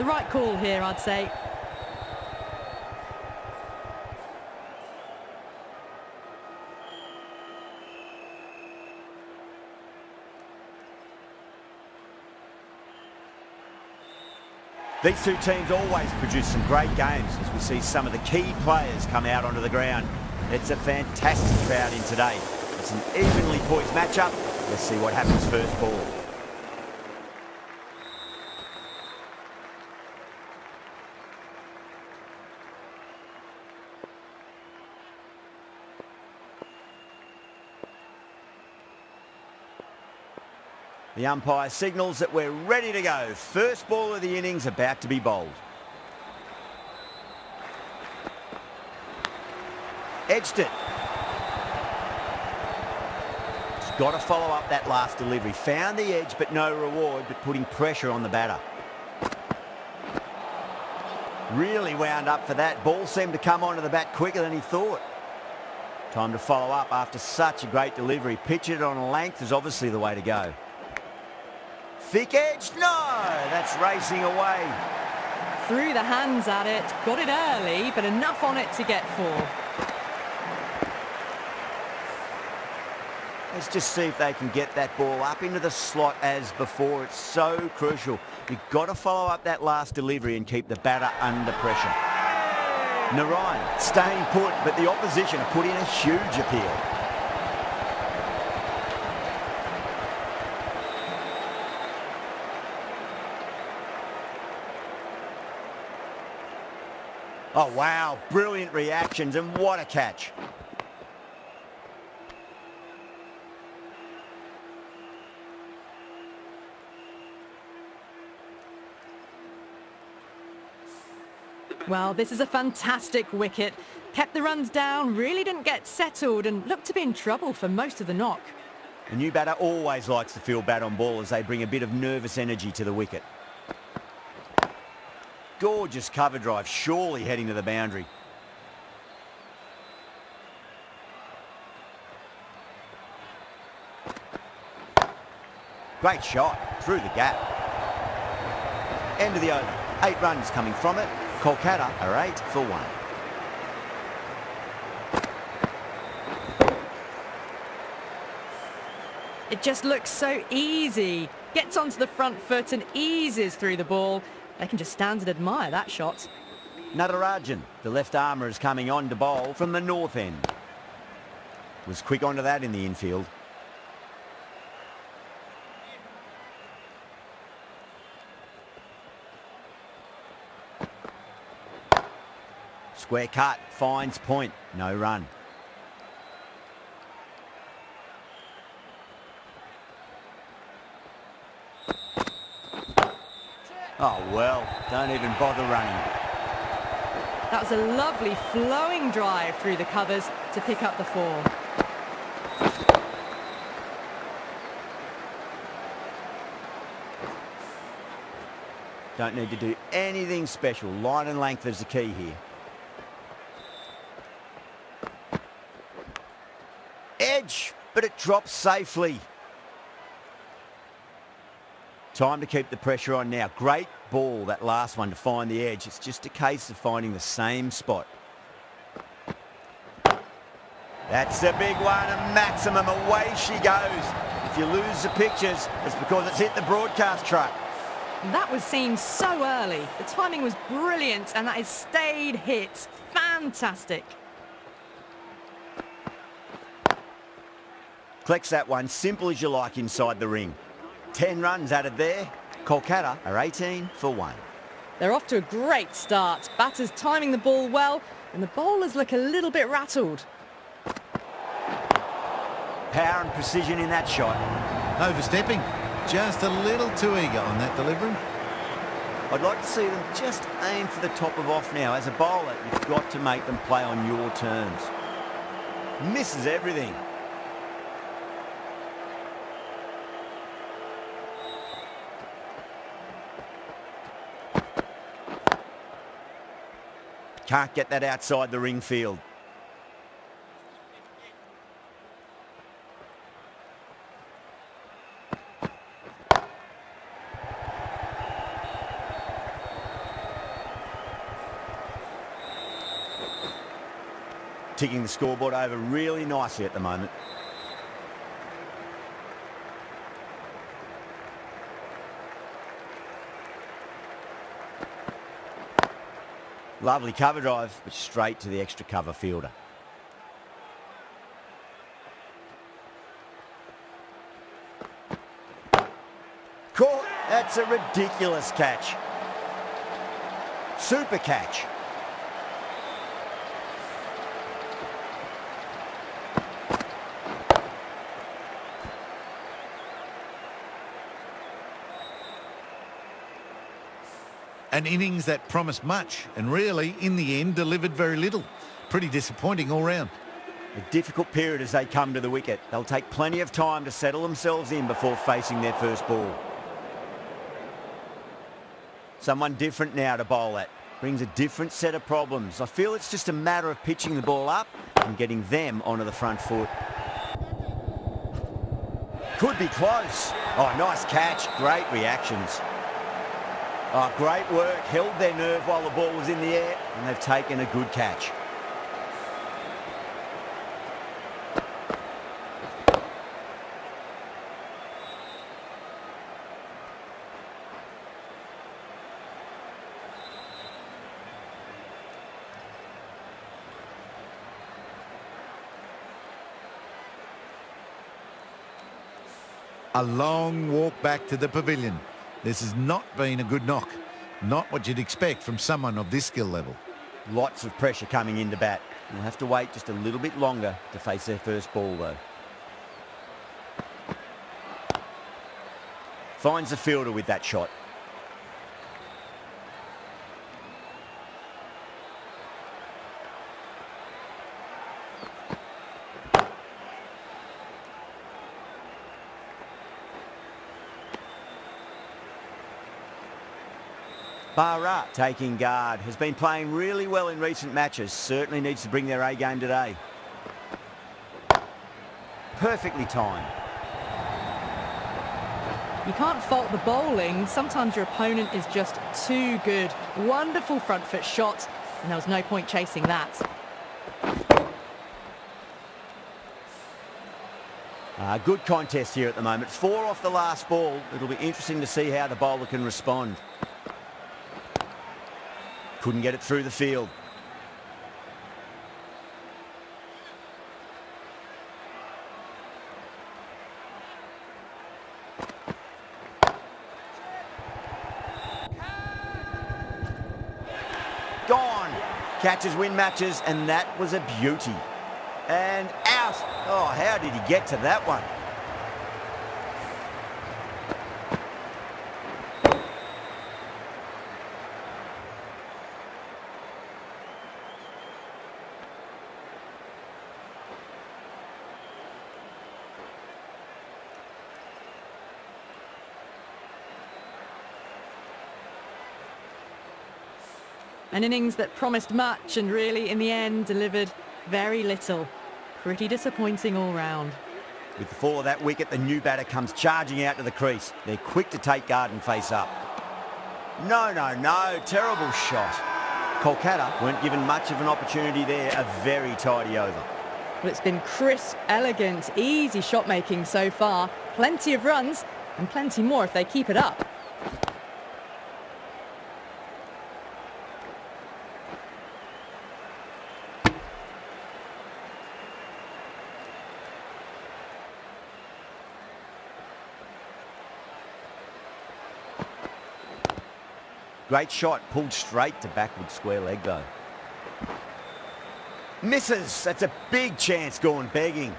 The right call here, I'd say. These two teams always produce some great games as we see some of the key players come out onto the ground. It's a fantastic crowd in today. It's an evenly poised matchup. Let's see what happens first ball. The umpire signals that we're ready to go. First ball of the innings about to be bowled. Edged it. He's got to follow up that last delivery. Found the edge, but no reward, but putting pressure on the batter. Really wound up for that. Ball seemed to come onto the bat quicker than he thought. Time to follow up after such a great delivery. Pitch it on a length is obviously the way to go. Thick edge, no! That's racing away. Threw the hands at it, got it early, but enough on it to get 4. Let's just see if they can get that ball up into the slot as before. It's so crucial. You've got to follow up that last delivery and keep the batter under pressure. Narayan staying put, but the opposition have put in a huge appeal. Oh, wow. Brilliant reactions, and what a catch. Well, this is a fantastic wicket. Kept the runs down, really didn't get settled, and looked to be in trouble for most of the knock. A new batter always likes to feel bat on ball as they bring a bit of nervous energy to the wicket. Gorgeous cover drive, surely heading to the boundary. Great shot, through the gap. End of the over, 8 runs coming from it. Kolkata are 8 for 1. It just looks so easy. Gets onto the front foot and eases through the ball. They can just stand and admire that shot. Natarajan, the left armour, is coming on to bowl from the north end. Was quick onto that in the infield. Square cut, finds point, no run. Oh well, don't even bother running. That was a lovely flowing drive through the covers to pick up the 4. Don't need to do anything special. Line and length is the key here. Edge, but it drops safely. Time to keep the pressure on now. Great ball, that last one, to find the edge. It's just a case of finding the same spot. That's a big one, a maximum. Away she goes. If you lose the pictures, it's because it's hit the broadcast truck. That was seen so early. The timing was brilliant, and that is stayed hit. Fantastic. Collects that one, simple as you like, inside the ring. 10 runs added there. Kolkata are 18 for 1. They're off to a great start. Batters timing the ball well, and the bowlers look a little bit rattled. Power and precision in that shot. Overstepping. Just a little too eager on that delivery. I'd like to see them just aim for the top of off now. As a bowler, you've got to make them play on your terms. Misses everything. Can't get that outside the ring field. ticking the scoreboard over really nicely at the moment. Lovely cover drive, but straight to the extra cover fielder. Caught. That's a ridiculous catch. Super catch. An innings that promised much and really, in the end, delivered very little. Pretty disappointing all round. A difficult period as they come to the wicket. They'll take plenty of time to settle themselves in before facing their first ball. Someone different now to bowl at. Brings a different set of problems. I feel it's just a matter of pitching the ball up and getting them onto the front foot. Could be close. Oh, nice catch. Great reactions. Oh, great work. Held their nerve while the ball was in the air, and they've taken a good catch. A long walk back to the pavilion. This has not been a good knock. Not what you'd expect from someone of this skill level. Lots of pressure coming into bat. We'll have to wait just a little bit longer to face their first ball, though. Finds the fielder with that shot. Barra taking guard. Has been playing really well in recent matches. Certainly needs to bring their A game today. Perfectly timed. You can't fault the bowling. Sometimes your opponent is just too good. Wonderful front foot shot, and there was no point chasing that. Good contest here at the moment. 4 off the last ball. It'll be interesting to see how the bowler can respond. Couldn't get it through the field. Gone. Catches win matches, and that was a beauty. And out. Oh, how did he get to that one? An innings that promised much and really, in the end, delivered very little. Pretty disappointing all round. With the fall of that wicket, the new batter comes charging out to the crease. They're quick to take guard and face up. No. Terrible shot. Kolkata weren't given much of an opportunity there. A very tidy over. Well, it's been crisp, elegant, easy shot making so far. Plenty of runs and plenty more if they keep it up. Great shot, pulled straight to backward square leg though. Misses. That's a big chance gone begging.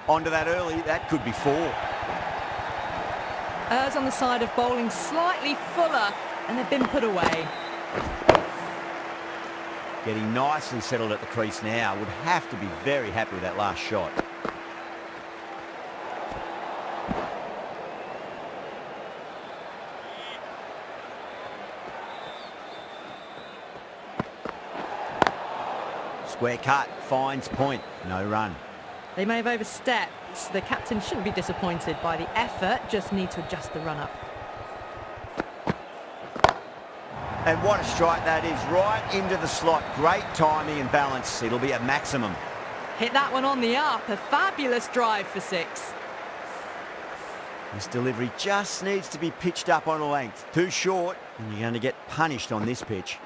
Onto that early, that could be 4. Errs on the side of bowling slightly fuller, and they've been put away. Getting nicely settled at the crease now. Would have to be very happy with that last shot. Square cut, finds point, no run. They may have overstepped, hits. The captain shouldn't be disappointed by the effort, just need to adjust the run-up. And what a strike that is, right into the slot. Great timing and balance. It'll be at maximum. Hit that one on the up, a fabulous drive for 6. This delivery just needs to be pitched up on a length. Too short, and you're going to get punished on this pitch.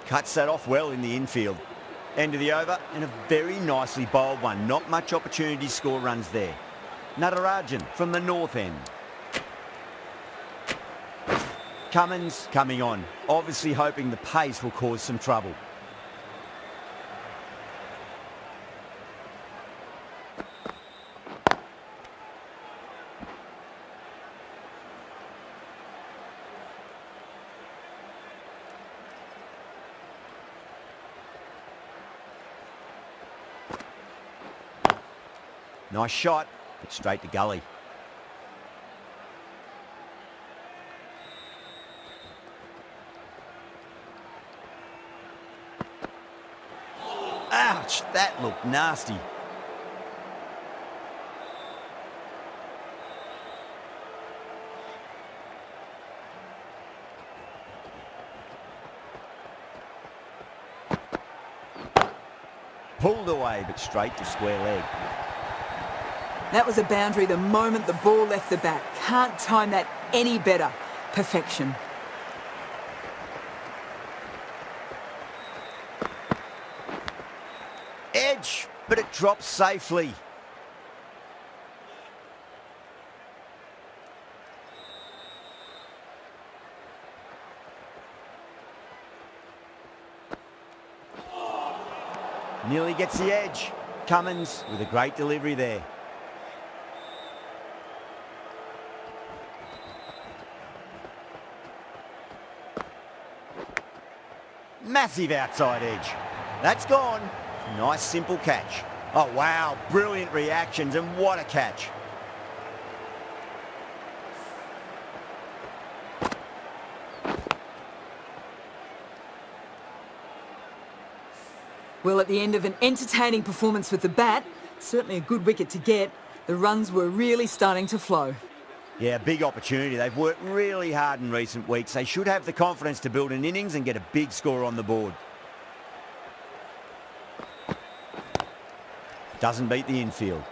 Cuts that off well in the infield. End of the over, and a very nicely bowled one. Not much opportunity to score runs there. Radeon from the north end. Cummins coming on, obviously hoping the pace will cause some trouble. Nice shot, but straight to gully. Ouch, that looked nasty. Pulled away, but straight to square leg. That was a boundary the moment the ball left the bat. Can't time that any better. Perfection. Edge, but it drops safely. Nearly gets the edge. Cummins with a great delivery there. Massive outside edge. That's gone. Nice simple catch. Oh wow, brilliant reactions, and what a catch. Well, at the end of an entertaining performance with the bat, certainly a good wicket to get, the runs were really starting to flow. Yeah, big opportunity. They've worked really hard in recent weeks. They should have the confidence to build an innings and get a big score on the board. Doesn't beat the infield.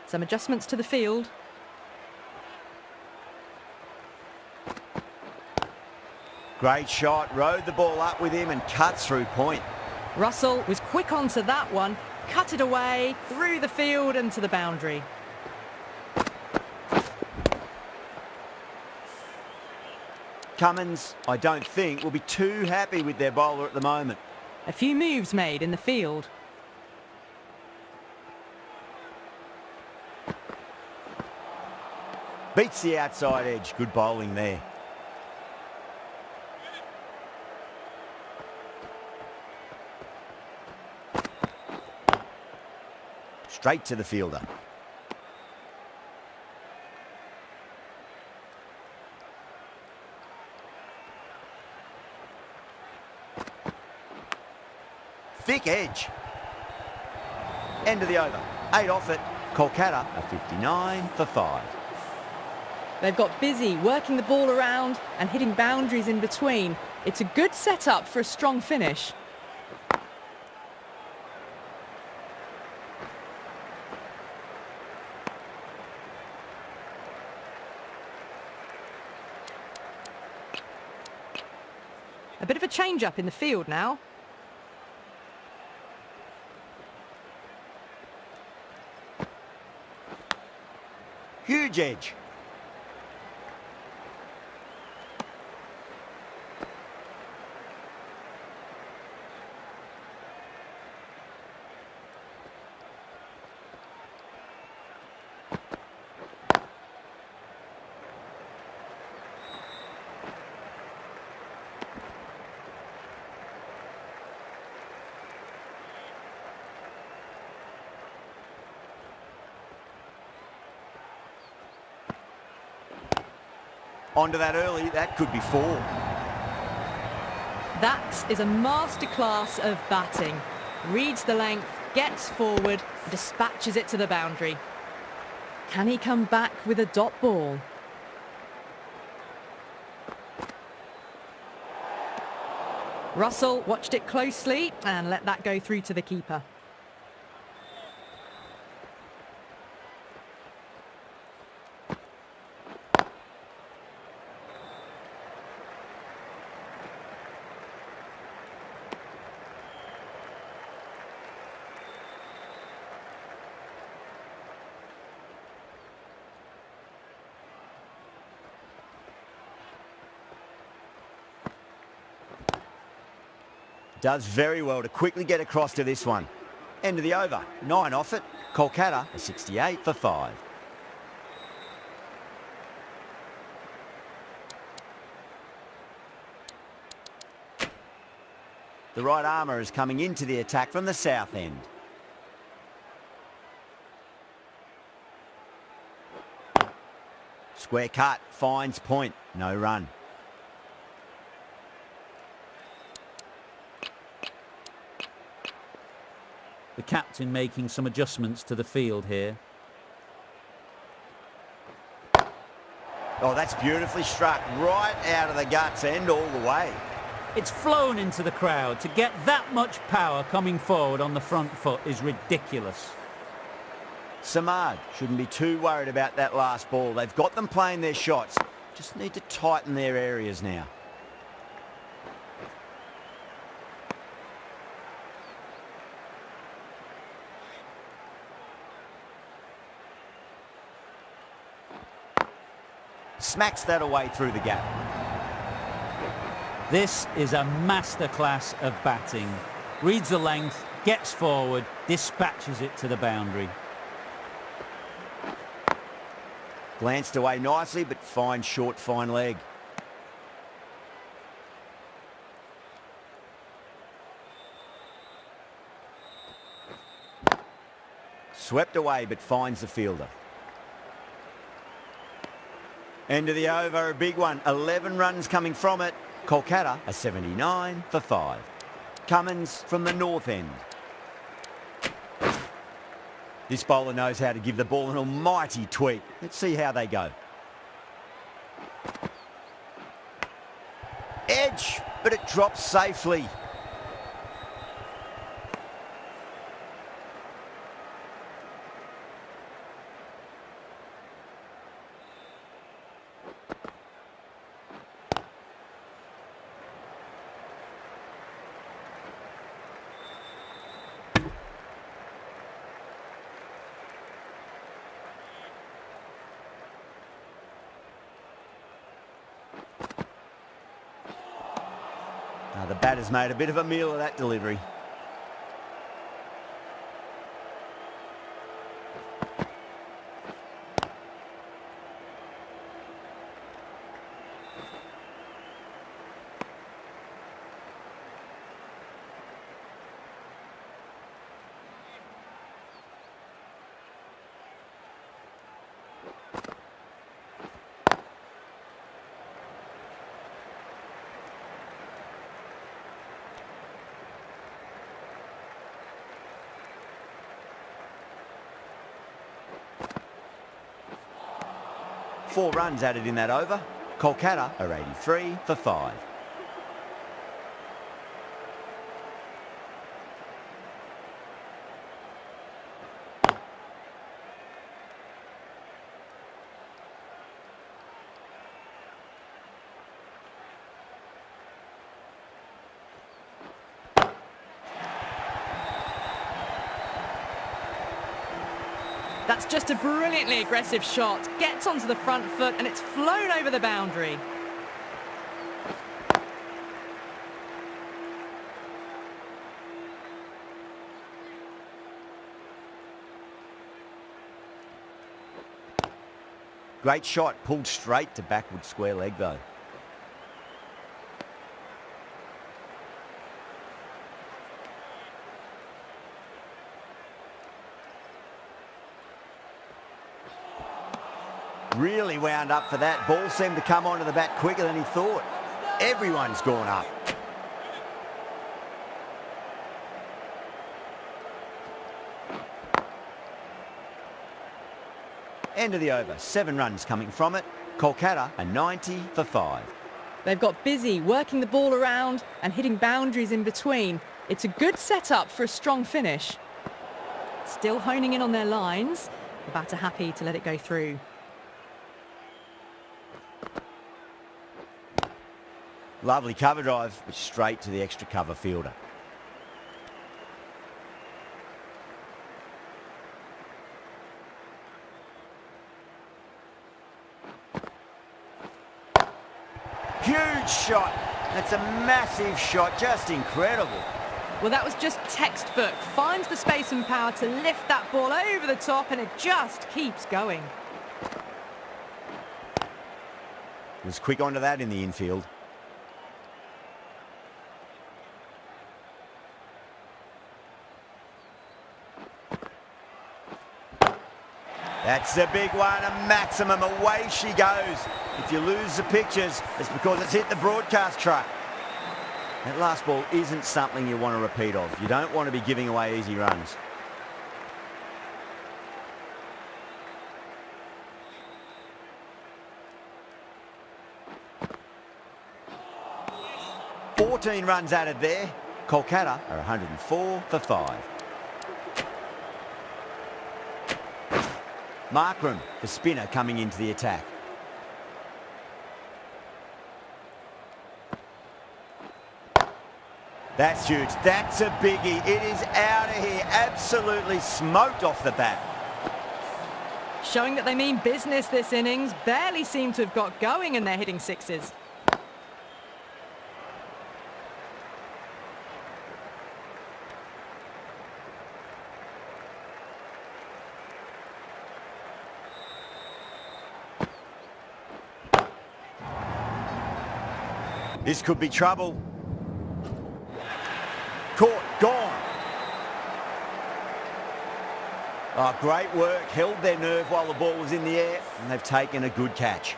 Some adjustments to the field. Great shot, rode the ball up with him and cut through point. Russell was quick onto that one, cut it away, through the field and to the boundary. Cummins, I don't think, will be too happy with their bowler at the moment. A few moves made in the field. Beats the outside edge. Good bowling there. Straight to the fielder. Thick edge. End of the over. 8 off it. Kolkata a 59 for 5. They've got busy working the ball around and hitting boundaries in between. It's a good setup for a strong finish. A bit of a change-up in the field now. Huge edge. Onto that early, that could be 4. That is a masterclass of batting. Reads the length, gets forward, dispatches it to the boundary. Can he come back with a dot ball? Russell watched it closely and let that go through to the keeper. Does very well to quickly get across to this one. End of the over. 9 off it. Kolkata a 68 for 5. The right armour is coming into the attack from the south end. Square cut. Finds point. No run. The captain making some adjustments to the field here. Oh, that's beautifully struck. Right out of the guts end all the way. It's flown into the crowd. To get that much power coming forward on the front foot is ridiculous. Samad shouldn't be too worried about that last ball. They've got them playing their shots. Just need to tighten their areas now. Smacks that away through the gap. This is a masterclass of batting. Reads the length, gets forward, dispatches it to the boundary. Glanced away nicely, but fine short, fine leg. Swept away, but finds the fielder. End of the over, a big one. 11 runs coming from it. Kolkata a 79 for 5. Cummins from the north end. This bowler knows how to give the ball an almighty tweak. Let's see how they go. Edge, but it drops safely. The batter's made a bit of a meal of that delivery. Four runs added in that over. Kolkata are 83 for 5. That's just a brilliantly aggressive shot. Gets onto the front foot and it's flown over the boundary. Great shot, pulled straight to backward square leg though. Really wound up for that. Ball seemed to come onto the bat quicker than he thought. Everyone's gone up. End of the over. 7 runs coming from it. Kolkata a 90 for 5. They've got busy working the ball around and hitting boundaries in between. It's a good setup for a strong finish. Still honing in on their lines. The batter happy to let it go through. Lovely cover drive, but straight to the extra cover fielder. Huge shot. That's a massive shot, just incredible. Well, that was just textbook. Finds the space and power to lift that ball over the top, and it just keeps going. Was quick onto that in the infield. That's the big one, a maximum. Away she goes. If you lose the pictures, it's because it's hit the broadcast truck. That last ball isn't something you want to repeat of. You don't want to be giving away easy runs. "14 runs added there. Kolkata are 104 for 5. Markram, the spinner, coming into the attack. That's huge. That's a biggie. It is out of here. Absolutely smoked off the bat. Showing that they mean business this innings. Barely seem to have got going, and they're hitting sixes. This could be trouble. Caught, gone. Oh, great work. Held their nerve while the ball was in the air, and they've taken a good catch.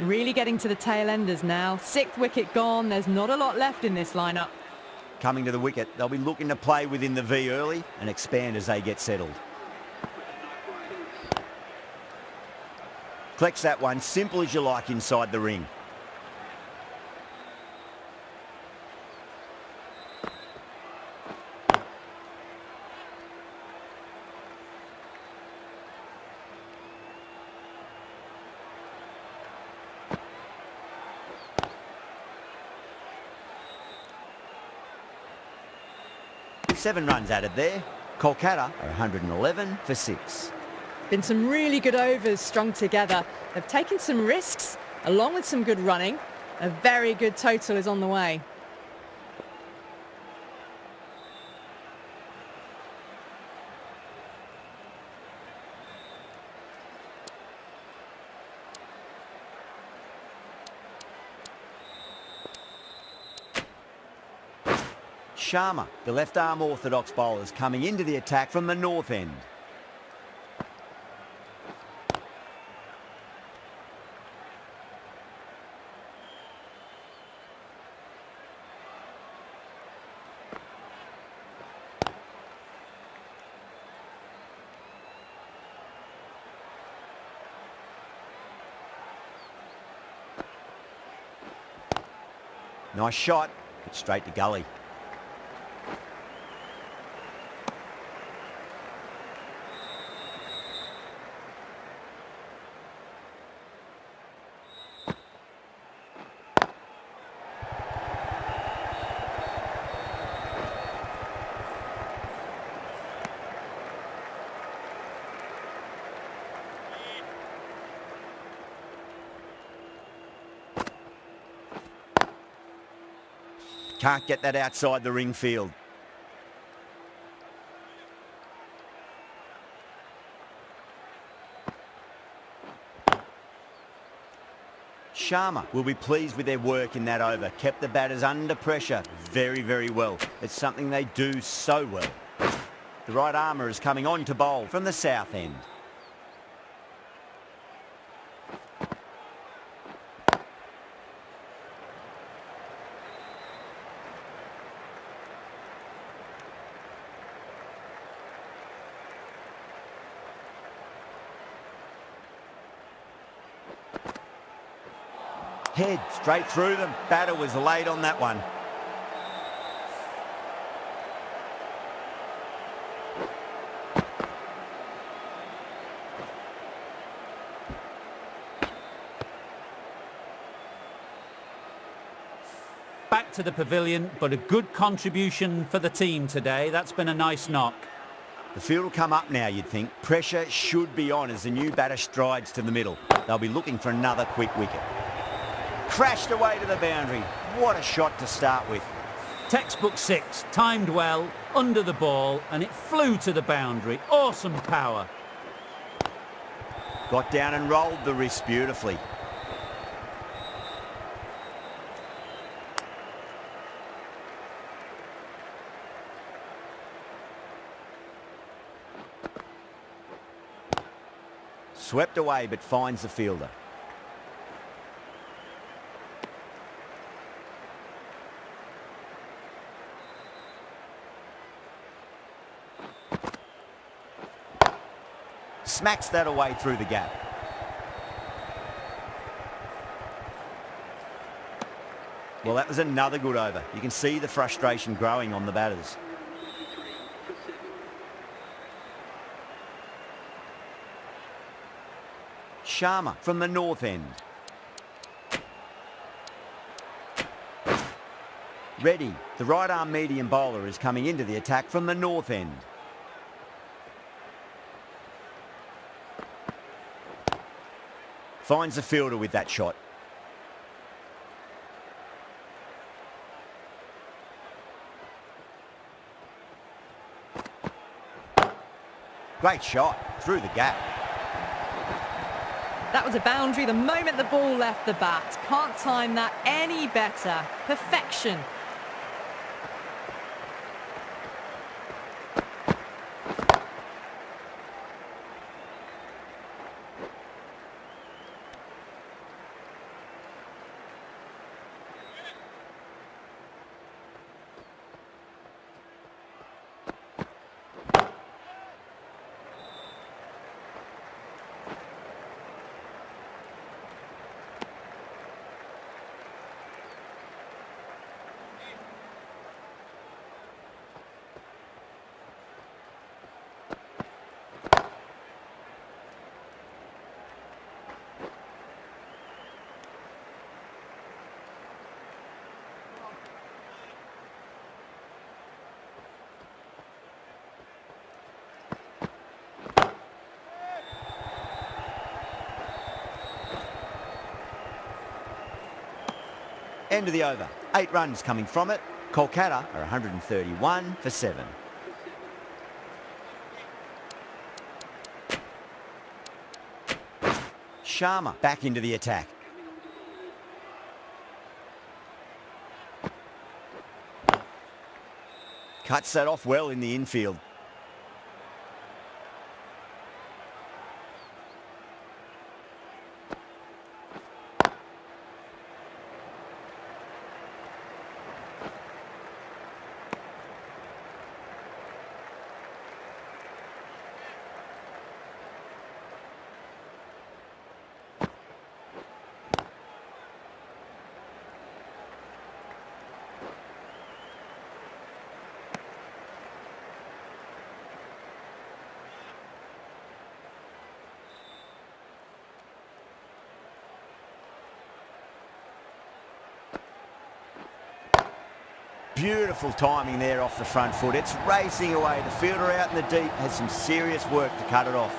Really getting to the tail enders now. 6th wicket gone. There's not a lot left in this lineup. Coming to the wicket, they'll be looking to play within the V early and expand as they get settled. Collects that one, simple as you like inside the ring. Seven runs added there. Kolkata are 111 for 6. Been some really good overs strung together. They've taken some risks, along with some good running. A very good total is on the way. Sharma, the left-arm orthodox bowlers, coming into the attack from the north end. Nice shot, but straight to gully. Can't get that outside the ring field. Sharma will be pleased with their work in that over. Kept the batters under pressure very, very well. It's something they do so well. The right armour is coming on to bowl from the south end. Head straight through them. Batter was late on that one. Back to the pavilion, but a good contribution for the team today. That's been a nice knock. The field will come up now, you'd think. Pressure should be on as the new batter strides to the middle. They'll be looking for another quick wicket. Crashed away to the boundary. What a shot to start with. Textbook 6, timed well, under the ball, and it flew to the boundary. Awesome power. Got down and rolled the wrist beautifully. Swept away but finds the fielder. Smacks that away through the gap. Well, that was another good over. You can see the frustration growing on the batters. Sharma from the north end. Reddy, the right arm medium bowler, is coming into the attack from the north end. Finds the fielder with that shot. Great shot through the gap. That was a boundary the moment the ball left the bat. Can't time that any better. Perfection. End of the over. 8 runs coming from it. Kolkata are 131 for 7. Sharma back into the attack. Cuts that off well in the infield. Beautiful timing there off the front foot. It's racing away. The fielder out in the deep has some serious work to cut it off.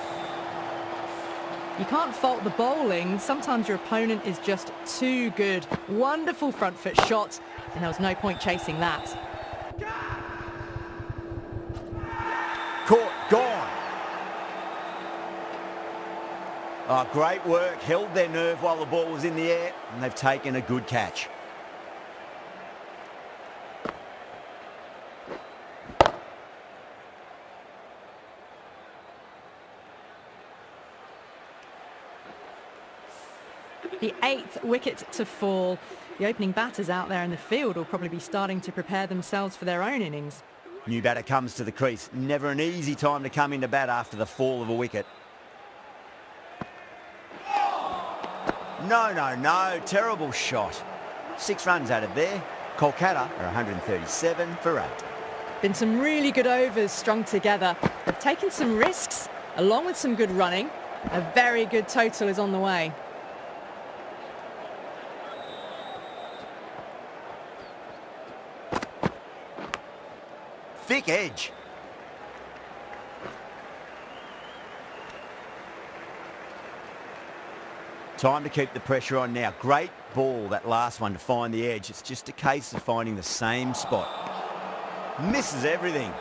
You can't fault the bowling. Sometimes your opponent is just too good. Wonderful front foot shot, and there was no point chasing that. Caught, gone. Oh, great work. Held their nerve while the ball was in the air, and they've taken a good catch. The 8th wicket to fall. The opening batters out there in the field will probably be starting to prepare themselves for their own innings. New batter comes to the crease. Never an easy time to come into bat after the fall of a wicket. No. Terrible shot. 6 runs out of there. Kolkata are 137 for 8. Been some really good overs strung together. They've taken some risks, along with some good running. A very good total is on the way. Thick edge. Time to keep the pressure on now. Great ball, that last one, to find the edge. It's just a case of finding the same spot. Misses everything.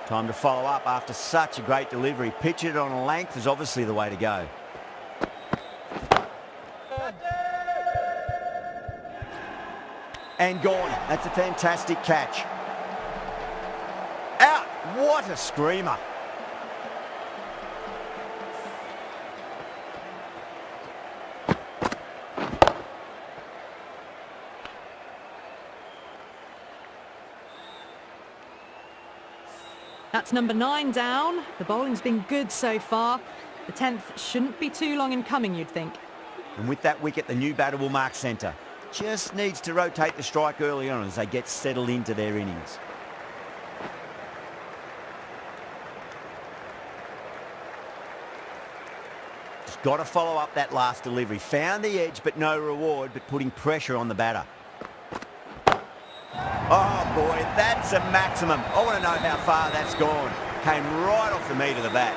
Time to follow up after such a great delivery. Pitch it on a length is obviously the way to go. And gone. That's a fantastic catch. Out. What a screamer. That's number 9 down. The bowling's been good so far. The 10th shouldn't be too long in coming, you'd think. And with that wicket, the new batter will mark centre. Just needs to rotate the strike early on as they get settled into their innings. Just got to follow up that last delivery. Found the edge, but no reward, but putting pressure on the batter. Oh boy, that's a maximum. I want to know how far that's gone. Came right off the meat of the bat.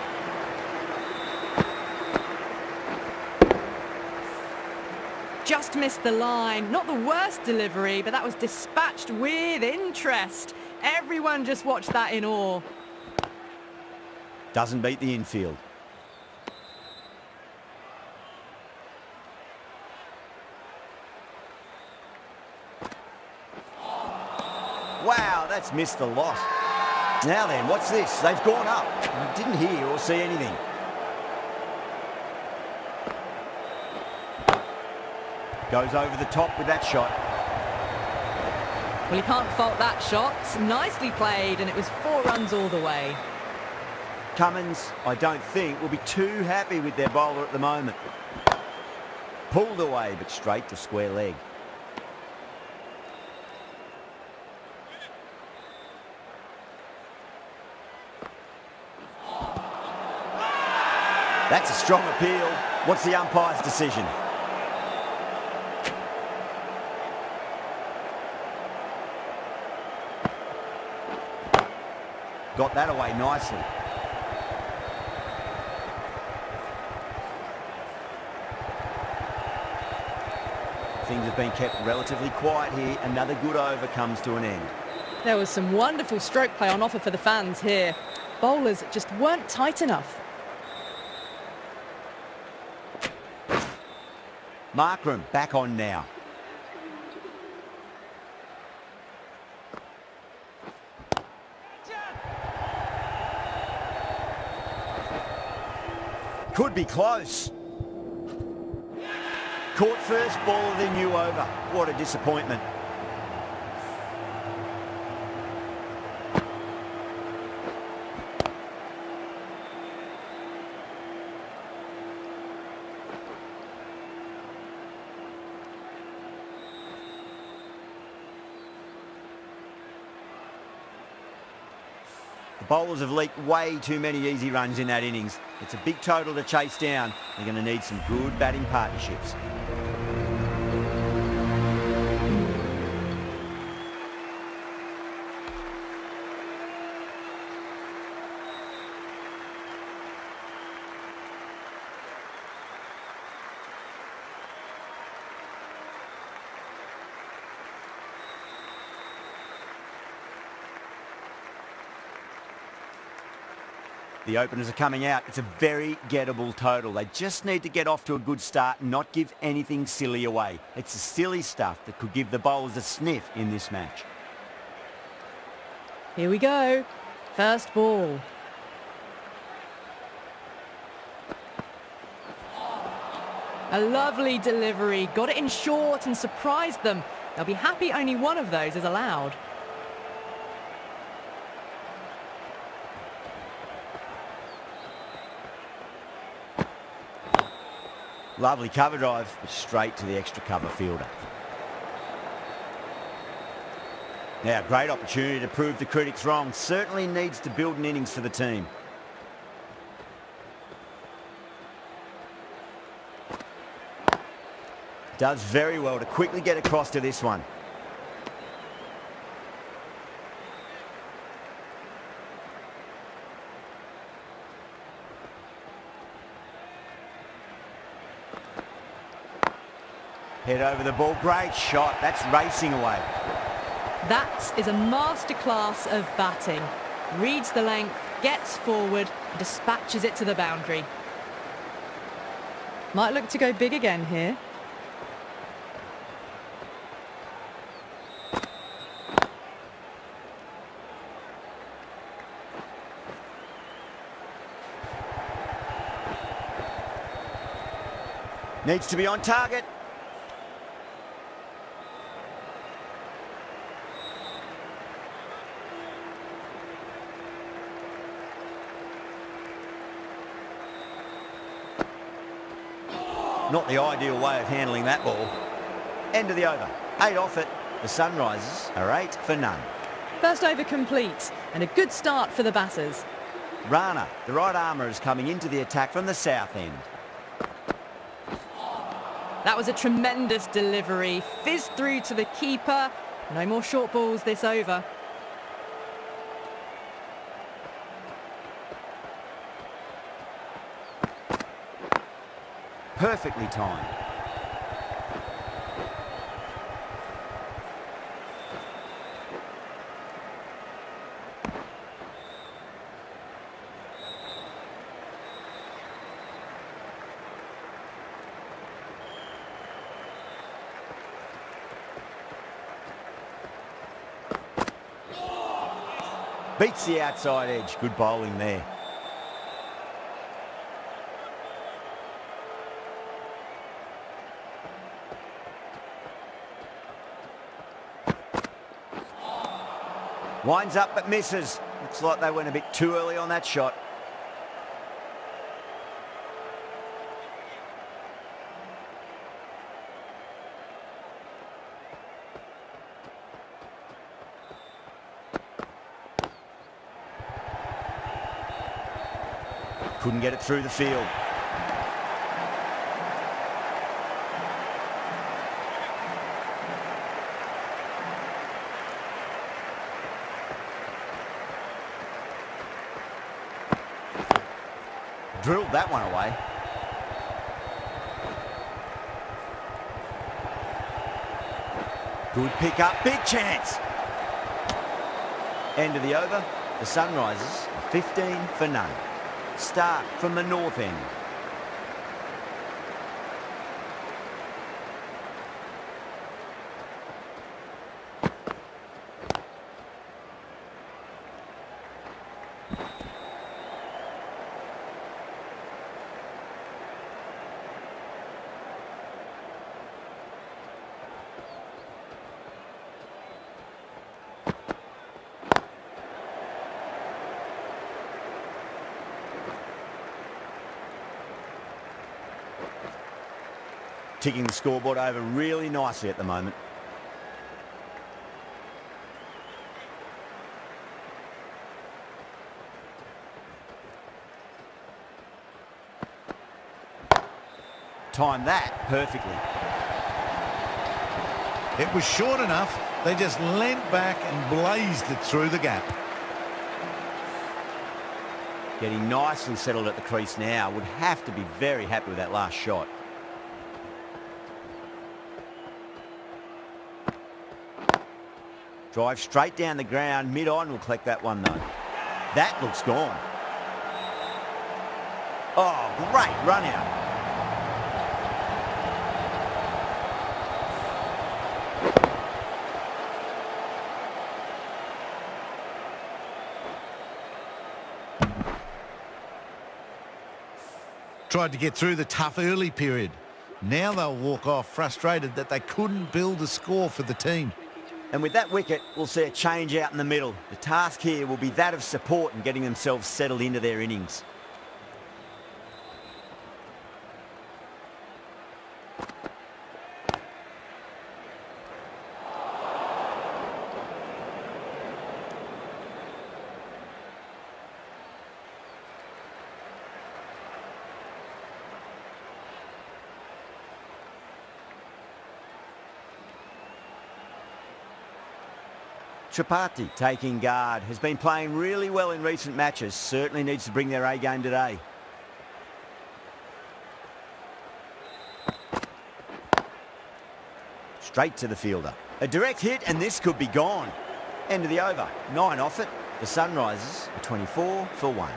Just missed the line. Not the worst delivery, but that was dispatched with interest. Everyone just watched that in awe. Doesn't beat the infield. Wow, that's missed the lot. Now then, what's this? They've gone up. Didn't hear or see anything. Goes over the top with that shot. Well, you can't fault that shot. Nicely played, and it was 4 runs all the way. Cummins, I don't think, will be too happy with their bowler at the moment. Pulled away, but straight to square leg. That's a strong appeal. What's the umpire's decision? Got that away nicely. Things have been kept relatively quiet here. Another good over comes to an end. There was some wonderful stroke play on offer for the fans here. Bowlers just weren't tight enough. Markram back on now. Could be close. Caught first ball of the new over. What a disappointment. The bowlers have leaked way too many easy runs in that innings. It's a big total to chase down. They're going to need some good batting partnerships. The openers are coming out. It's a very gettable total. They just need to get off to a good start and not give anything silly away. It's the silly stuff that could give the bowlers a sniff in this match. Here we go. First ball. A lovely delivery. Got it in short and surprised them. They'll be happy only one of those is allowed. Lovely cover drive, straight to the extra cover fielder. Now, great opportunity to prove the critics wrong. Certainly needs to build an innings for the team. Does very well to quickly get across to this one. Head over the ball. Great shot. That's racing away. That is a masterclass of batting. Reads the length, gets forward, and dispatches it to the boundary. Might look to go big again here. Needs to be on target. Not the ideal way of handling that ball. End of the over. 8 off it. The Sunrisers are 8 for none. First over complete and a good start for the batters. Rana, the right armour, is coming into the attack from the south end. That was a tremendous delivery. Fizzed through to the keeper. No more short balls this over. Perfectly timed. Beats the outside edge. Good bowling there. Winds up but misses. Looks like they went a bit too early on that shot. Couldn't get it through the field. Drilled that one away. Good pick up, big chance. End of the over. The Sunrisers 15 for none. Start from the north end. Ticking the scoreboard over really nicely at the moment. Timed that perfectly. It was short enough. They just leant back and blazed it through the gap. Getting nicely settled at the crease now. Would have to be very happy with that last shot. Drive straight down the ground. Mid-on will collect that one though. That looks gone. Oh, great run out. Tried to get through the tough early period. Now they'll walk off frustrated that they couldn't build a score for the team. And with that wicket, we'll see a change out in the middle. The task here will be that of support and getting themselves settled into their innings. Tripathi taking guard, has been playing really well in recent matches, certainly needs to bring their A game today. Straight to the fielder. A direct hit and this could be gone. End of the over, 9 off it. The Sunrisers are 24 for 1.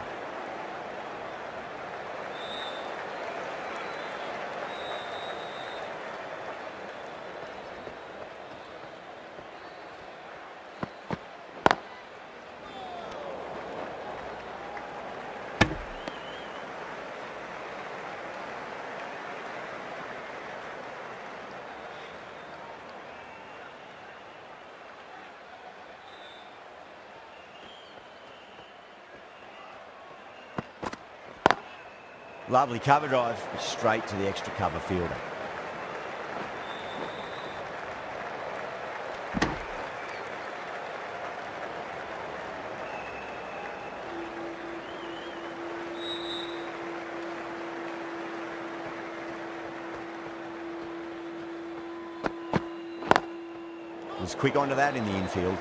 Lovely cover drive, straight to the extra cover fielder. Was quick onto that in the infield.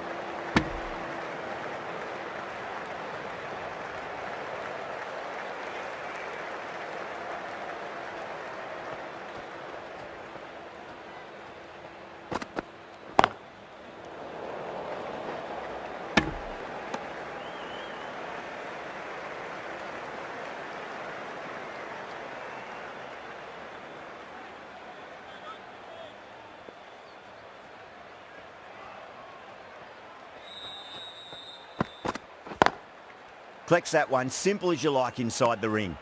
Collects that one, simple as you like inside the ring.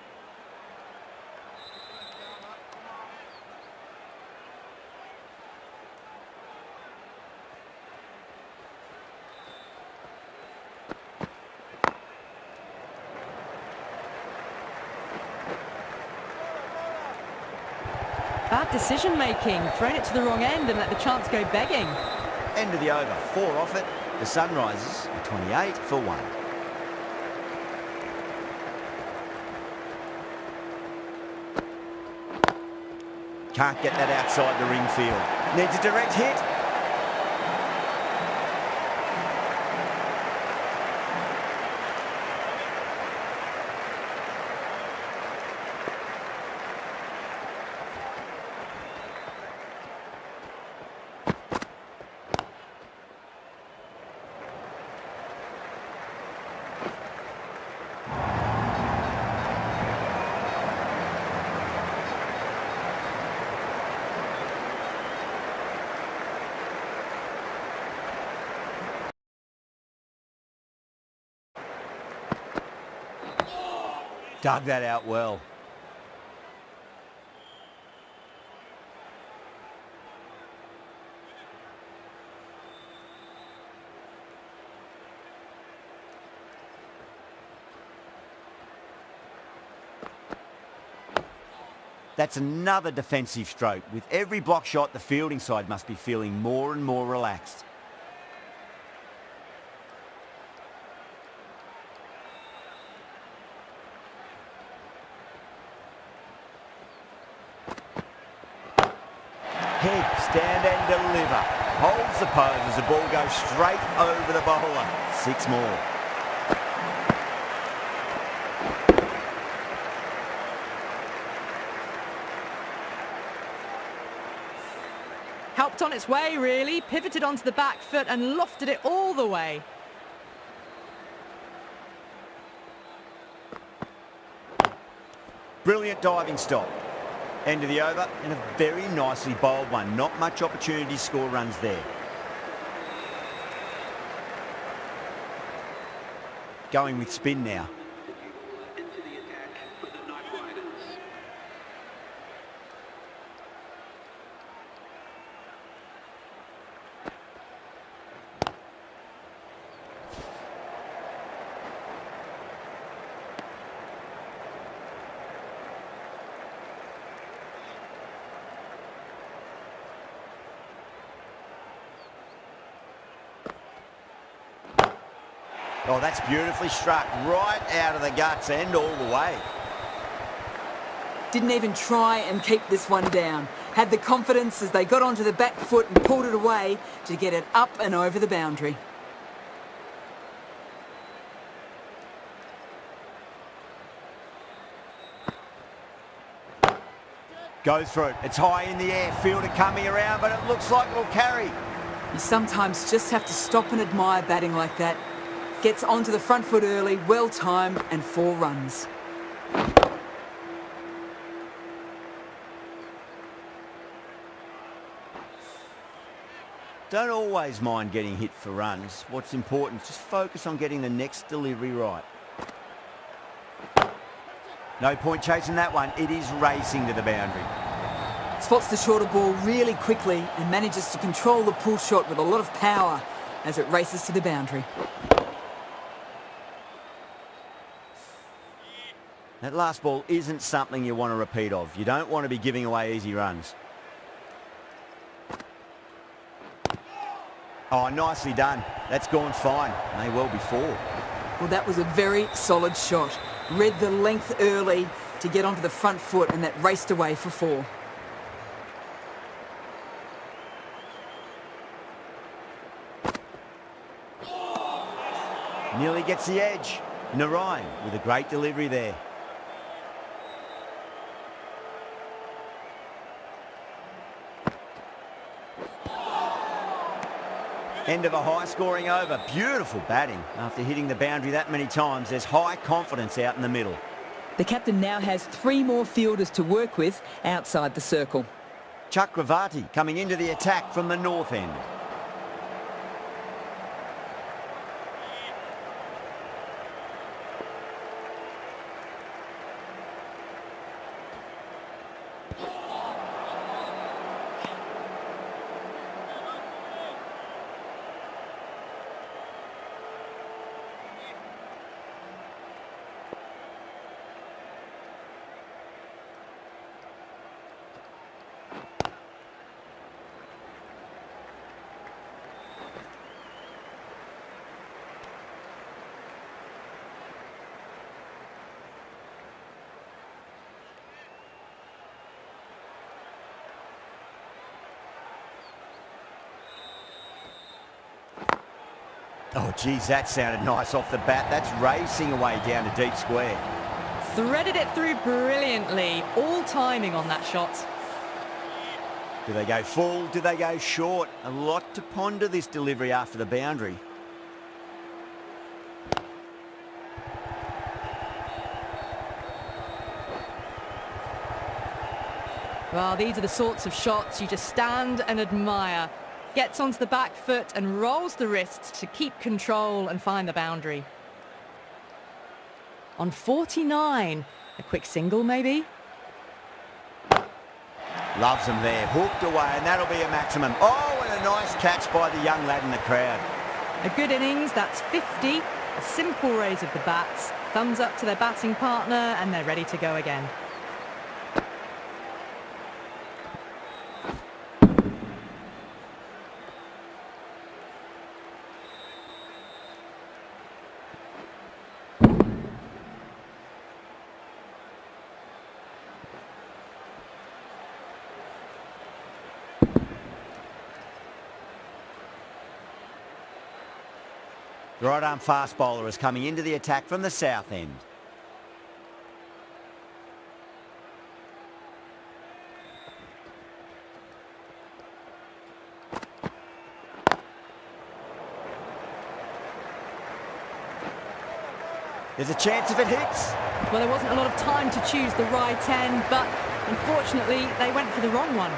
Bad decision making, thrown it to the wrong end and let the chance go begging. End of the over, 4 off it. The Sunrisers are 28 for 1. Can't get that outside the ring field. Needs a direct hit. Dug that out well. That's another defensive stroke. With every block shot, the fielding side must be feeling more and more relaxed. Head, stand and deliver. Holds the pose as the ball goes straight over the bowler. 6 more. Helped on its way, really. Pivoted onto the back foot and lofted it all the way. Brilliant diving stop. End of the over, and a very nicely bowled one. Not much opportunity to score runs there. Going with spin now. Oh, that's beautifully struck. Right out of the guts and all the way. Didn't even try and keep this one down. Had the confidence as they got onto the back foot and pulled it away to get it up and over the boundary. Goes through it. It's high in the air. Fielder coming around, but it looks like it'll carry. You sometimes just have to stop and admire batting like that. Gets onto the front foot early, well timed, and 4 runs. Don't always mind getting hit for runs. What's important is just focus on getting the next delivery right. No point chasing that one. It is racing to the boundary. Spots the shorter ball really quickly and manages to control the pull shot with a lot of power as it races to the boundary. That last ball isn't something you want to repeat of. You don't want to be giving away easy runs. Oh, nicely done. That's gone fine. May well be 4. Well, that was a very solid shot. Read the length early to get onto the front foot, and that raced away for 4. Nearly gets the edge. Narayan with a great delivery there. End of a high-scoring over. Beautiful batting. After hitting the boundary that many times, there's high confidence out in the middle. The captain now has 3 more fielders to work with outside the circle. Chakravarti coming into the attack from the north end. Oh, geez, that sounded nice off the bat. That's racing away down to deep square. Threaded it through brilliantly. All timing on that shot. Do they go full? Do they go short? A lot to ponder this delivery after the boundary. Well, these are the sorts of shots you just stand and admire. Gets onto the back foot and rolls the wrists to keep control and find the boundary. On 49, a quick single maybe? Loves them there, hooked away, and that'll be a maximum. Oh, and a nice catch by the young lad in the crowd. A good innings, that's 50. A simple raise of the bats. Thumbs up to their batting partner and they're ready to go again. The right arm fast bowler is coming into the attack from the south end. There's a chance if it hits. Well, there wasn't a lot of time to choose the right end, but unfortunately, they went for the wrong one.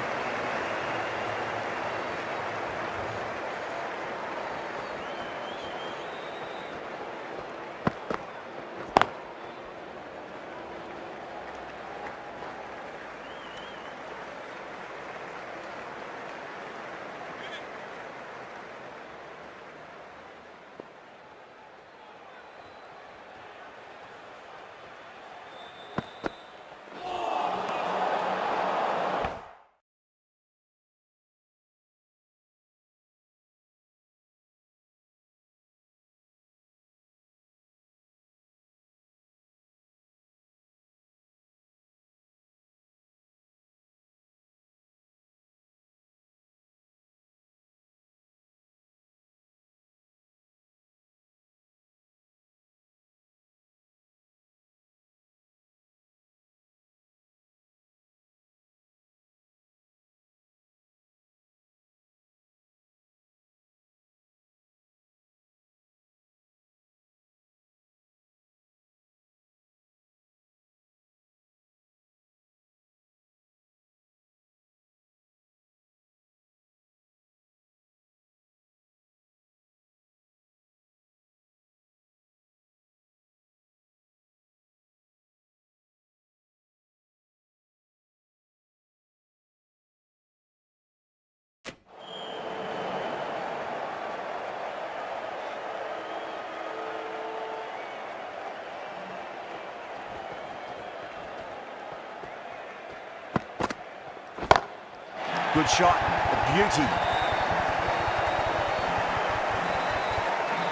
Good shot, a beauty.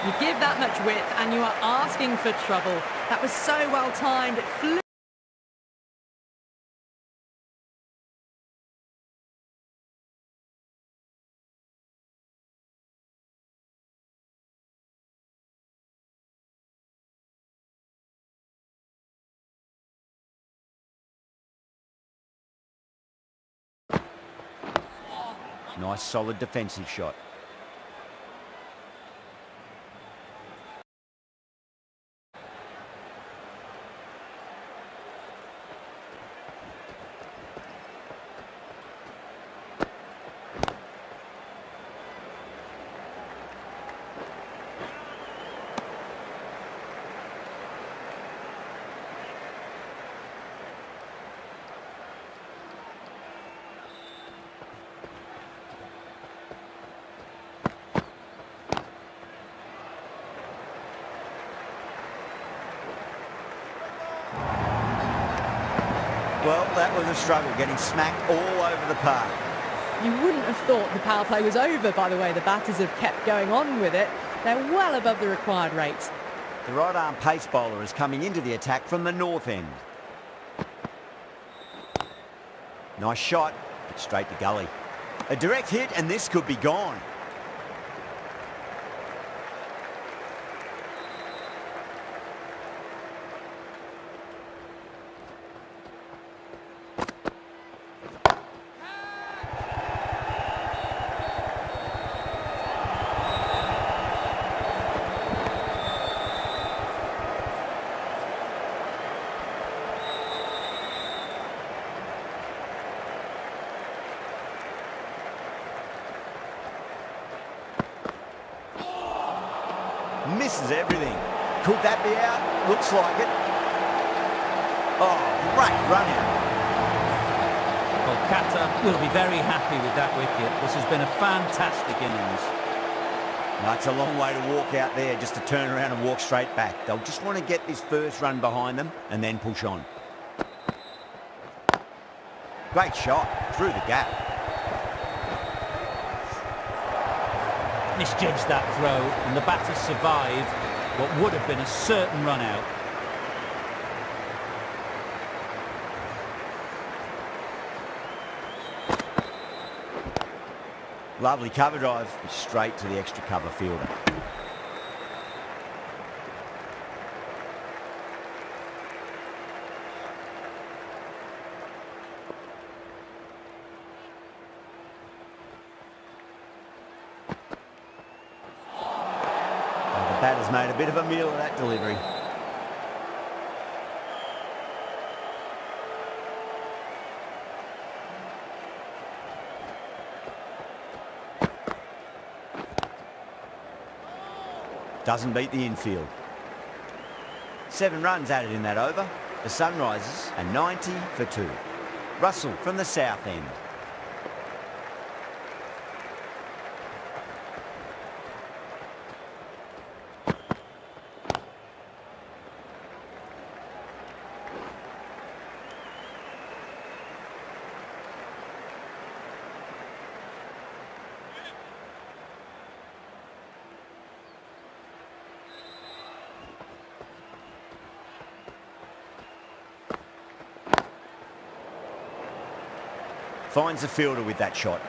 You give that much width and you are asking for trouble. That was so well timed. It flew. Nice solid defensive shot. Well, that was a struggle, getting smacked all over the park. You wouldn't have thought the power play was over by the way the batters have kept going on with it. They're well above the required rate. The right arm pace bowler is coming into the attack from the north end. Nice shot, but straight to gully. A direct hit and this could be gone. Misses everything. Could that be out? Looks like it. Oh, great run out. Well, Qatar will be very happy with that wicket. This has been a fantastic innings. That's a long way to walk out there just to turn around and walk straight back. They'll just want to get this first run behind them and then push on. Great shot through the gap. Misjudged that throw and the batter survived what would have been a certain run out. Lovely cover drive straight to the extra cover fielder. The batter's made a bit of a meal of that delivery. Doesn't beat the infield. 7 runs added in that over. The sun rises and 90 for 2. Russell from the south end. Finds the fielder with that shot.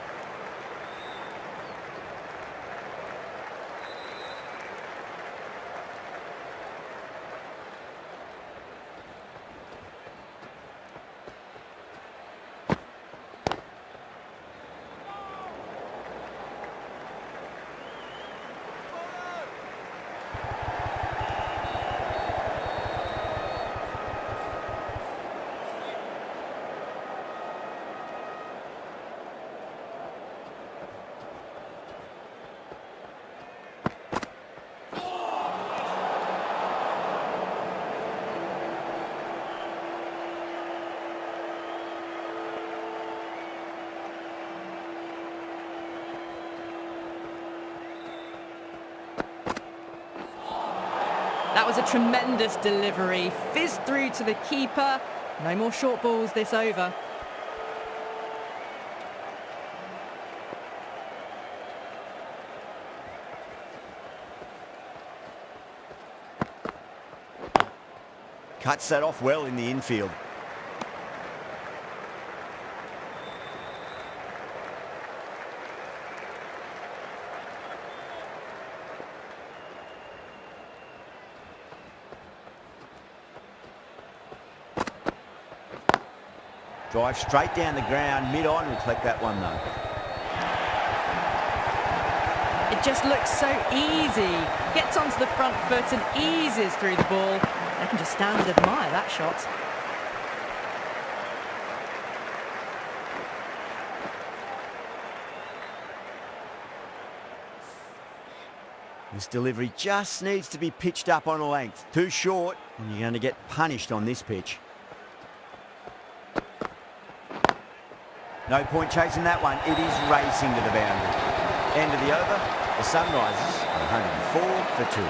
That was a tremendous delivery. Fizzed through to the keeper. No more short balls this over. Cuts that off well in the infield. Drive straight down the ground, mid-on, will collect that one though. It just looks so easy. Gets onto the front foot and eases through the ball. They can just stand and admire that shot. This delivery just needs to be pitched up on a length. Too short, and you're going to get punished on this pitch. No point chasing that one. It is racing to the boundary. End of the over. The sun rises 104 for 2.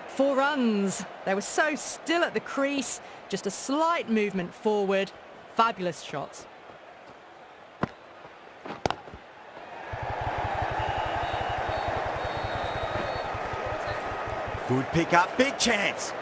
Four runs. They were so still at the crease. Just a slight movement forward. Fabulous shots. Good pick up, big chance.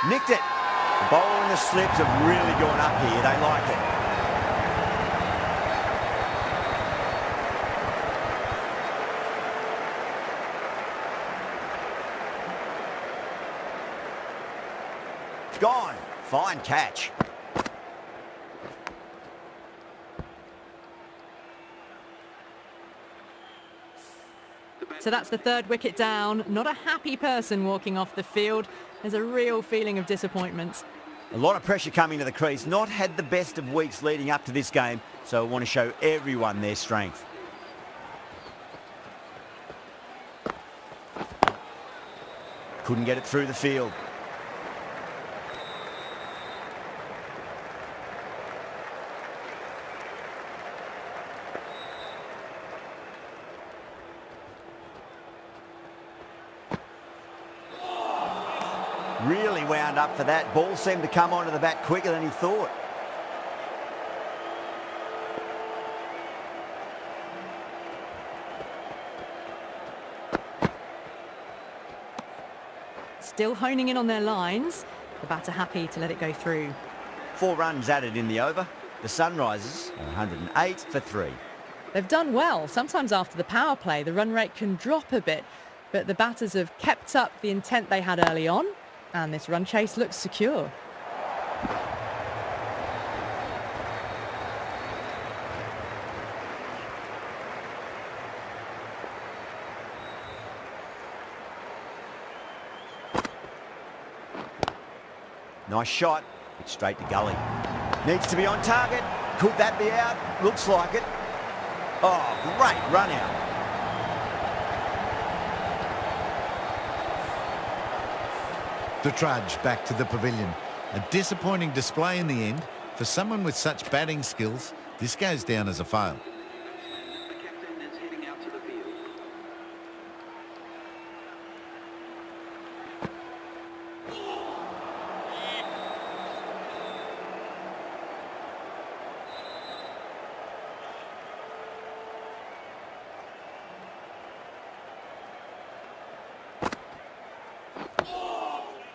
Nicked it. The bowler and the slips have really gone up here. They like it. Gone. Fine catch. So that's the third wicket down. Not a happy person walking off the field. There's a real feeling of disappointment. A lot of pressure coming to the crease. Not had the best of weeks leading up to this game, so I want to show everyone their strength. Couldn't get it through the field. Really wound up for that. Ball seemed to come onto the bat quicker than he thought. Still honing in on their lines. The batter happy to let it go through. 4 runs added in the over. The Sunrisers are 108 for 3. They've done well. Sometimes after the power play, the run rate can drop a bit, but the batters have kept up the intent they had early on, and this run chase looks secure. Nice shot, but straight to gully. Needs to be on target. Could that be out? Looks like it. Oh, great run out. The trudge back to the pavilion. A disappointing display in the end. For someone with such batting skills, this goes down as a fail.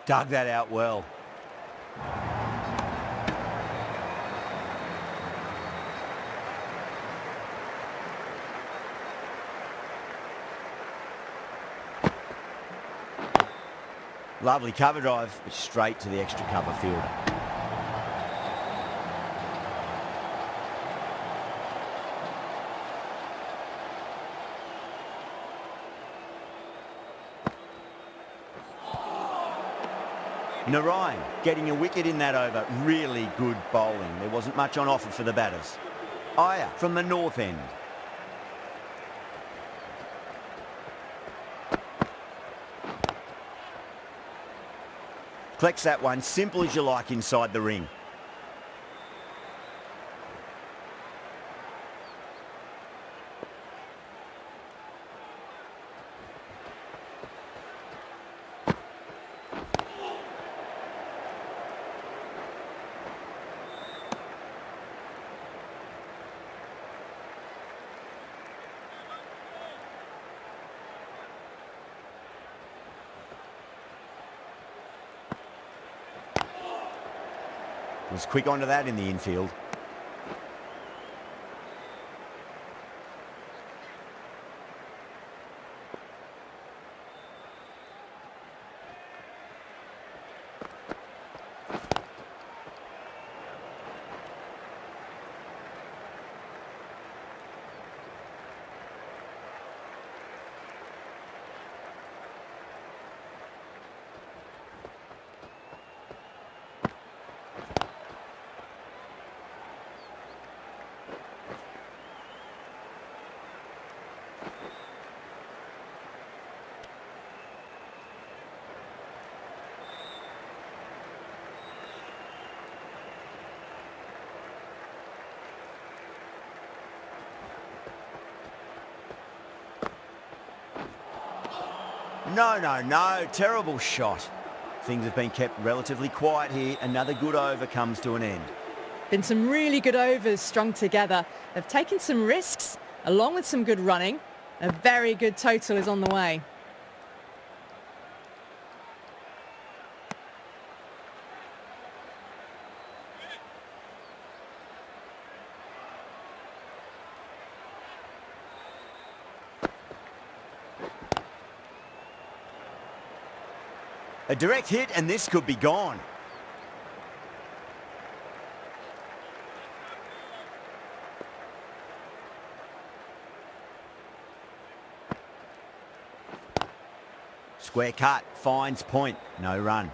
Dug that out well. Lovely cover drive, but straight to the extra cover fielder. Narayan getting a wicket in that over. Really good bowling. There wasn't much on offer for the batters. Iyer from the north end. Collects that one, simple as you like inside the ring. Was quick onto that in the infield. No. Terrible shot. Things have been kept relatively quiet here. Another good over comes to an end. Been some really good overs strung together. They've taken some risks, along with some good running. A very good total is on the way. A direct hit and this could be gone. Square cut, finds point, no run.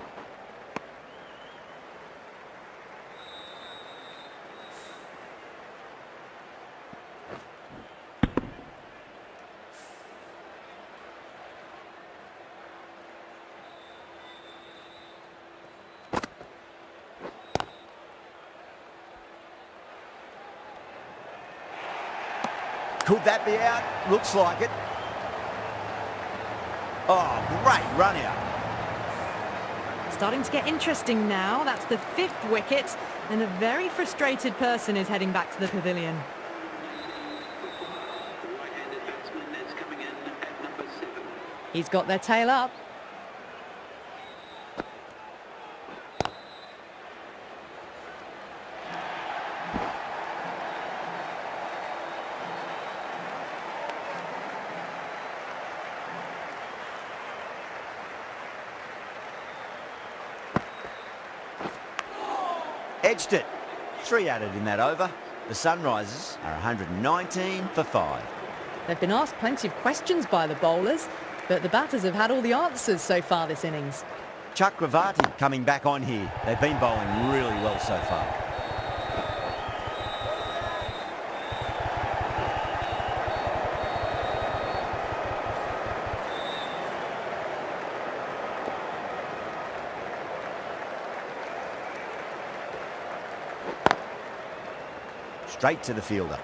Could that be out? Looks like it. Oh, great run out. Starting to get interesting now. That's the 5th wicket, and a very frustrated person is heading back to the pavilion. He's got their tail up. Edged it. 3 added in that over. The Sunrisers are 119 for 5. They've been asked plenty of questions by the bowlers, but the batters have had all the answers so far this innings. Chakravarti coming back on here. They've been bowling really well so far. Straight to the fielder.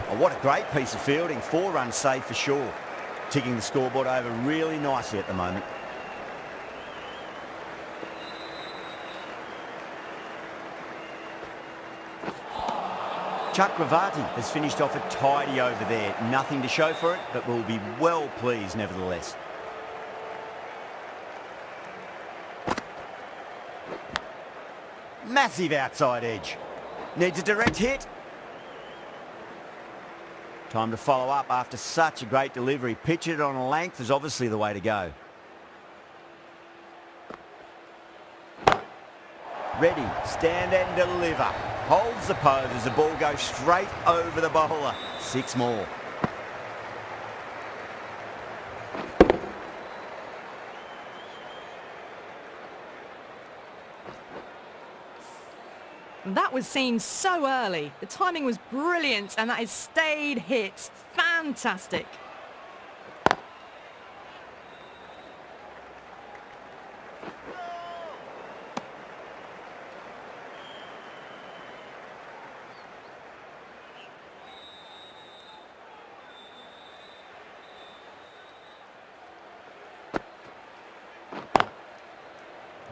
Oh, what a great piece of fielding. 4 runs saved for sure. Ticking the scoreboard over really nicely at the moment. Chakravarti has finished off a tidy over there. Nothing to show for it, but will be well pleased nevertheless. Massive outside edge. Needs a direct hit. Time to follow up after such a great delivery. Pitch it on a length is obviously the way to go. Ready, stand and deliver. Holds the pose as the ball goes straight over the bowler. 6 more. That was seen so early. The timing was brilliant, and that is stayed hits. Fantastic.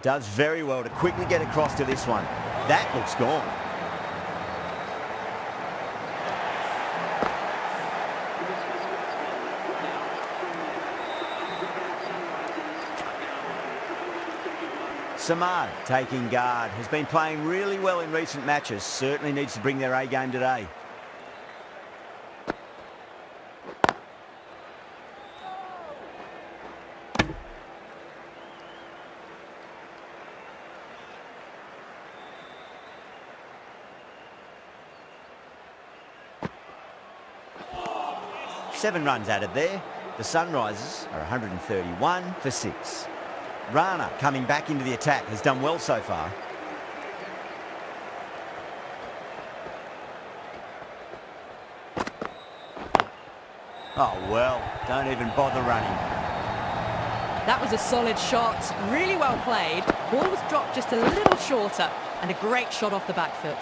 Does very well to quickly get across to this one. That looks gone. Samad taking guard. Has been playing really well in recent matches. Certainly needs to bring their A game today. Seven runs added there. The Sunrisers are 131 for 6. Rana coming back into the attack has done well so far. Oh well, don't even bother running. That was a solid shot, really well played. Ball was dropped just a little shorter, and a great shot off the back foot.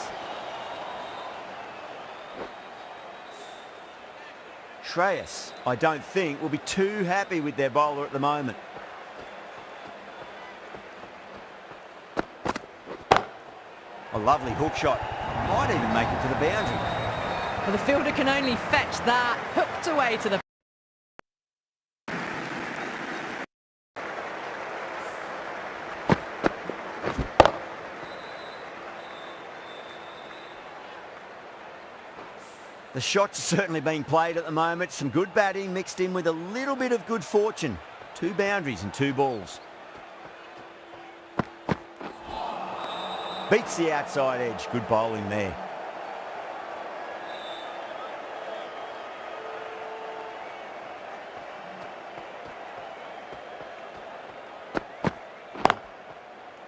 Shreyas, I don't think, will be too happy with their bowler at the moment. A lovely hook shot. Might even make it to the boundary. Well, the fielder can only fetch that, hooked away to the... The shots are certainly being played at the moment. Some good batting mixed in with a little bit of good fortune. 2 boundaries and 2 balls. Beats the outside edge. Good bowling there.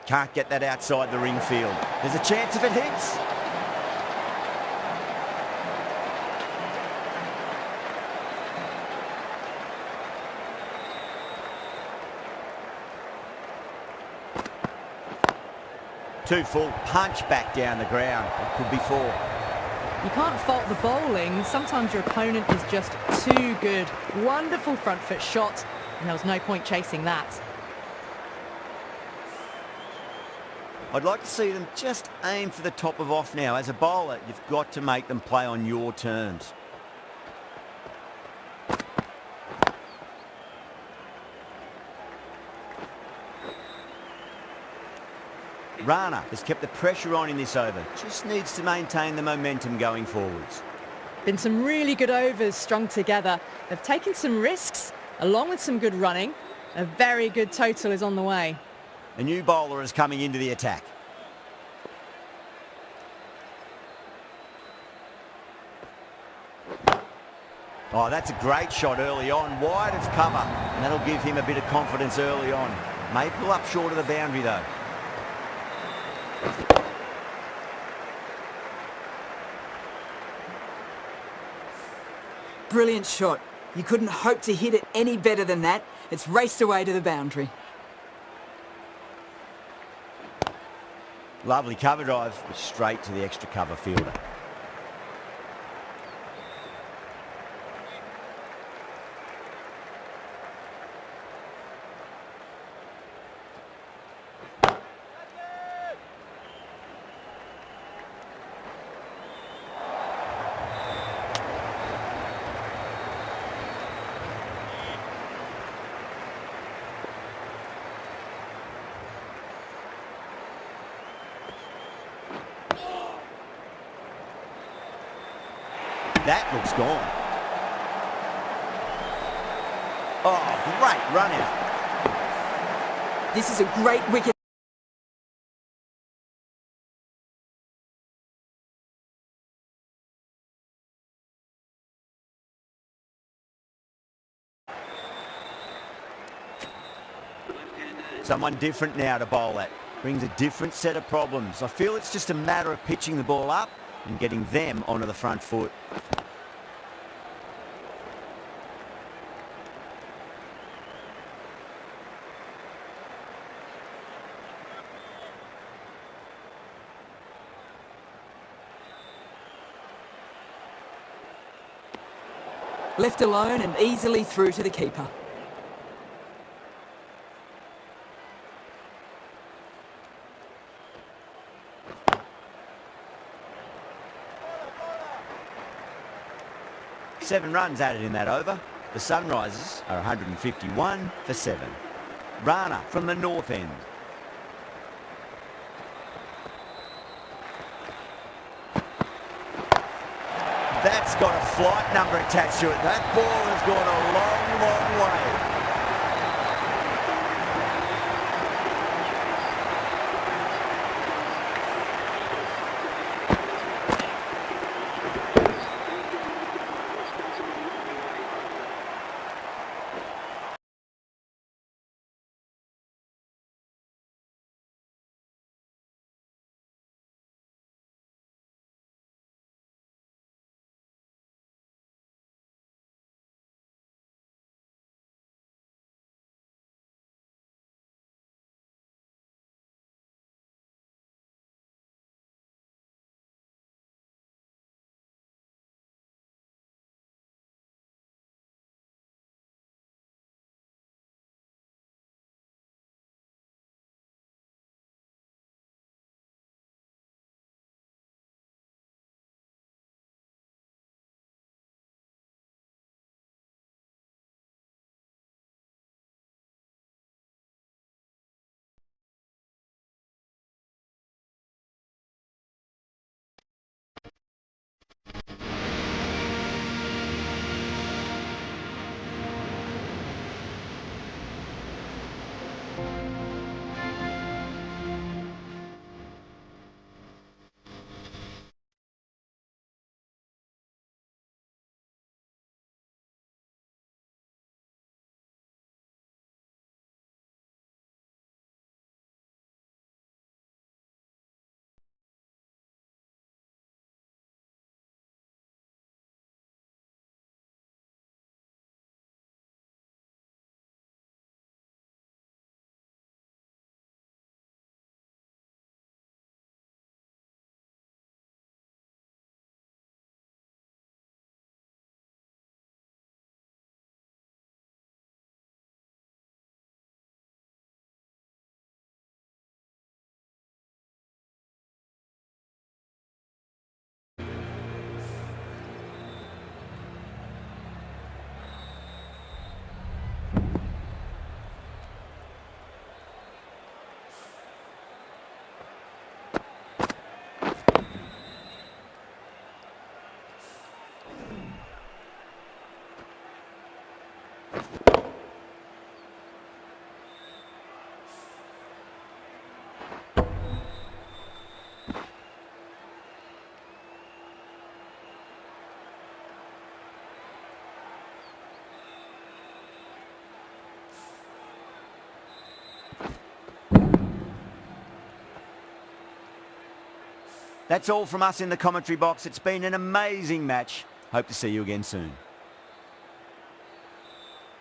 Can't get that outside the ring field. There's a chance if it hits. Two full punch back down the ground. It could be 4. You can't fault the bowling. Sometimes your opponent is just too good. Wonderful front foot shot, and there was no point chasing that. I'd like to see them just aim for the top of off now. As a bowler, you've got to make them play on your terms. Rana has kept the pressure on in this over. Just needs to maintain the momentum going forwards. Been some really good overs strung together. They've taken some risks, along with some good running. A very good total is on the way. A new bowler is coming into the attack. Oh, that's a great shot early on, wide of cover, and that'll give him a bit of confidence early on. May pull up short of the boundary though. Brilliant shot. You couldn't hope to hit it any better than that. It's raced away to the boundary. Lovely cover drive, straight to the extra cover fielder. That looks gone. Oh, great run out. This is a great wicket. Someone different now to bowl at. Brings a different set of problems. I feel it's just a matter of pitching the ball up and getting them onto the front foot. Left alone and easily through to the keeper. Seven runs added in that over. The Sunrisers are 151 for 7. Rana from the north end. That's got a flight number attached to it. That ball has gone a long, long way. That's all from us in the commentary box. It's been an amazing match. Hope to see you again soon.